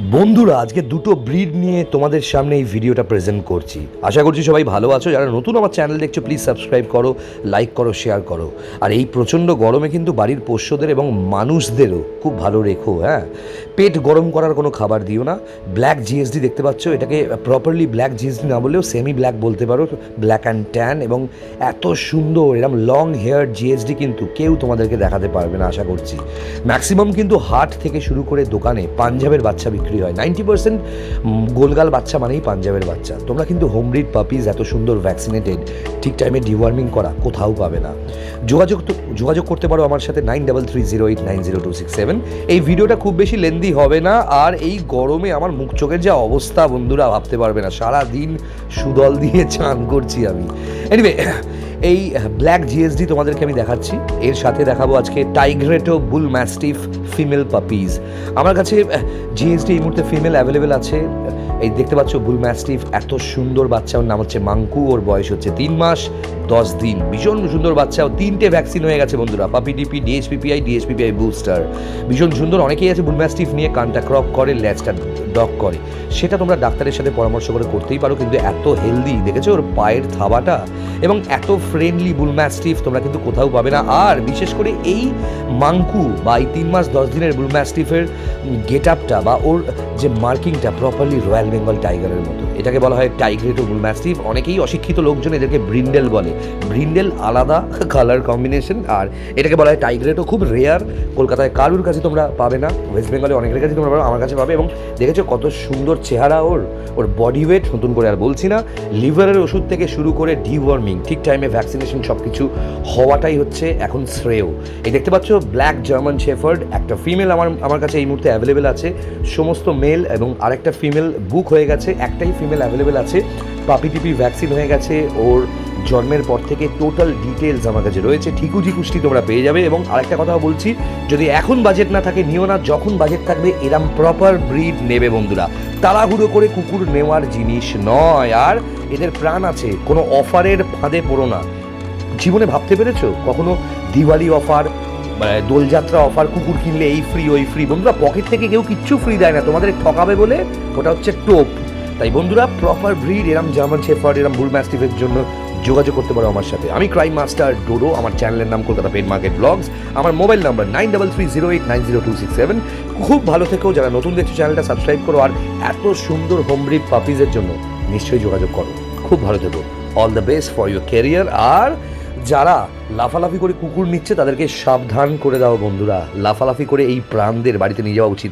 বন্ধুরা, আজকে দুটো ব্রিড নিয়ে তোমাদের সামনে এই ভিডিওটা প্রেজেন্ট করছি। আশা করছি সবাই ভালো আছো। যারা নতুন আমার চ্যানেল দেখছো প্লিজ সাবস্ক্রাইব করো, লাইক করো, শেয়ার করো। আর এই প্রচণ্ড গরমে কিন্তু বাড়ির পোষ্যদের এবং মানুষদেরও খুব ভালো রেখো। হ্যাঁ, পেট গরম করার কোনো খাবার দিও না। ব্ল্যাক জিএসডি দেখতে পাচ্ছ, এটাকে প্রপারলি ব্ল্যাক জিএসডি না বললেও সেমি ব্ল্যাক বলতে পারো, ব্ল্যাক অ্যান্ড ট্যান। এবং এত সুন্দর এরকম লং হেয়ার জিএসডি কিন্তু কেউ তোমাদেরকে দেখাতে পারবে না আশা করছি। ম্যাক্সিমাম কিন্তু হাট থেকে শুরু করে দোকানে পাঞ্জাবের বাচ্চা বিক্রি হয়। 90% গোলগাল বাচ্চা মানেই পাঞ্জাবের বাচ্চা। তোমরা কিন্তু হোমব্রিড পাপিজ এত সুন্দর ভ্যাকসিনেটেড, ঠিক টাইমে ডিওয়ার্মিং করা কোথাও পাবে না। যোগাযোগ করতে পারো আমার সাথে 9330890267। এই ভিডিওটা খুব বেশি লেন্দি হবে না। আর এই গরমে আমার মুখ চোখের যা অবস্থা বন্ধুরা ভাবতে পারবে না, সারা দিন সুদল দিয়ে চান করছি আমি। এনিওয়ে, এই ব্ল্যাক জিএসডি তোমাদেরকে আমি দেখাচ্ছি। এর সাথে দেখাবো আজকে টাইগ্রেটো বুল ম্যাস্টিফ ফিমেল পাপিজ। আমার কাছে জিএসডি এই মুহূর্তে ফিমেল অ্যাভেলেবেল আছে। এই দেখতে পাচ্ছ বুল ম্যাস্টিফ, এত সুন্দর বাচ্চা। ওর নাম হচ্ছে মাঙ্কু, ওর বয়স হচ্ছে 3 মাস 10 দিন। ভীষণ সুন্দর বাচ্চা। 3টে ভ্যাকসিন হয়ে গেছে বন্ধুরা, পাপি টিপি, ডিএসপিপিআই বুস্টার। ভীষণ সুন্দর। অনেকেই আছে বুল ম্যাস্টিফ নিয়ে কানটা ক্রপ করে, লেজটা ডগ করে। সেটা তোমরা ডাক্তারের সাথে পরামর্শ করে করতেই পারো, কিন্তু এত হেলদি দেখেছো ওর পায়ের থাবাটা, এবং এত ফ্রেন্ডলি বুল ম্যাস্টিফ তোমরা কিন্তু কোথাও পাবে না। আর বিশেষ করে এই মাঙ্কু বা এই 3 মাস 10 দিনের বুল ম্যাস্টিফের গেট আপটা বা ওর যে মার্কিংটা প্রপারলি রয়্যাল বেঙ্গল টাইগারের মতো। এটাকে বলা হয় টাইগ্রেটো বুল ম্যাস্টিফ। অনেকেই অশিক্ষিত লোকজন এদেরকে ব্রিন্ডেল বলে। ব্রিন্ডেল আলাদা কালার কম্বিনেশন, আর এটাকে বলা হয় টাইগ্রেটো। খুব রেয়ার, কলকাতায় কারুর কাছে তোমরা পাবে না, ওয়েস্ট বেঙ্গলে অনেকের কাছে তোমরা পাবে, আমার কাছে পাবে। এবং দেখেছো কত সুন্দর চেহারা ওর বডি ওয়েট, নতুন করে আর বলছি না। লিভারের ওষুধ থেকে শুরু করে ডিওয়ার্মিং, ঠিক টাইমে ভ্যাকসিনেশন, সব কিছু হওয়াটাই হচ্ছে এখন শ্রেয়। এই দেখতে পাচ্ছ ব্ল্যাক জার্মান শেফার্ড, একটা ফিমেল আমার কাছে এই মুহূর্তে অ্যাভেলেবেল আছে। সমস্ত মেল এবং আরেকটা ফিমেল বুক হয়ে গেছে, একটাই ফিমেল অ্যাভেলেবেল আছে। পাপি টিপি ভ্যাকসিন হয়ে গেছে ওর জন্মের পর থেকে। টোটাল ডিটেলস আমার কাছে রয়েছে, ঠিকুজি কুষ্টি তোমরা পেয়ে যাবে। এবং আরেকটা কথাও বলছি, যদি এখন বাজেট না থাকে নিও না, যখন বাজেট থাকবে এরম প্রপার ব্রিড নেবে বন্ধুরা। তাড়াহুড়ো করে কুকুর নেওয়ার জিনিস নয়। আর এদের প্রাণ আছে, কোনো অফারের ফাঁদে পড়ো না। জীবনে ভাবতে পেরেছো কখনো দিওয়ালি অফার, দোলযাত্রা অফার, কুকুর কিনলে এই ফ্রি ওই ফ্রি? বন্ধুরা, পকেট থেকে কেউ কিচ্ছু ফ্রি দেয় না, তোমাদের ঠকাবে বলে। ওটা হচ্ছে টোপ। তাই বন্ধুরা, প্রপার ব্রিড এরম জার্মান শেফার্ড, এরম বুল ম্যাস্টিফের জন্য যোগাযোগ করতে পারো আমার সাথে। আমি ক্রাইম মাস্টার ডোডো, আমার চ্যানেলের নাম কলকাতা পেট মার্কেট ব্লগস। আমার মোবাইল নাম্বার 9330890267। খুব ভালো থেকেও। যারা নতুন দেখছো চ্যানেলটা সাবস্ক্রাইব করো। আর এত সুন্দর হোম ব্রিড পাপিজের জন্য নিশ্চয়ই যোগাযোগ করো। খুব ভালো থেকো। All the best for your career. আর যারা লাফালাফি করে কুকুর নিচ্ছে তাদেরকে সাবধান করে দাও বন্ধুরা। লাফালাফি করে এই প্রাণদের বাড়িতে নিয়ে যাওয়া উচিত।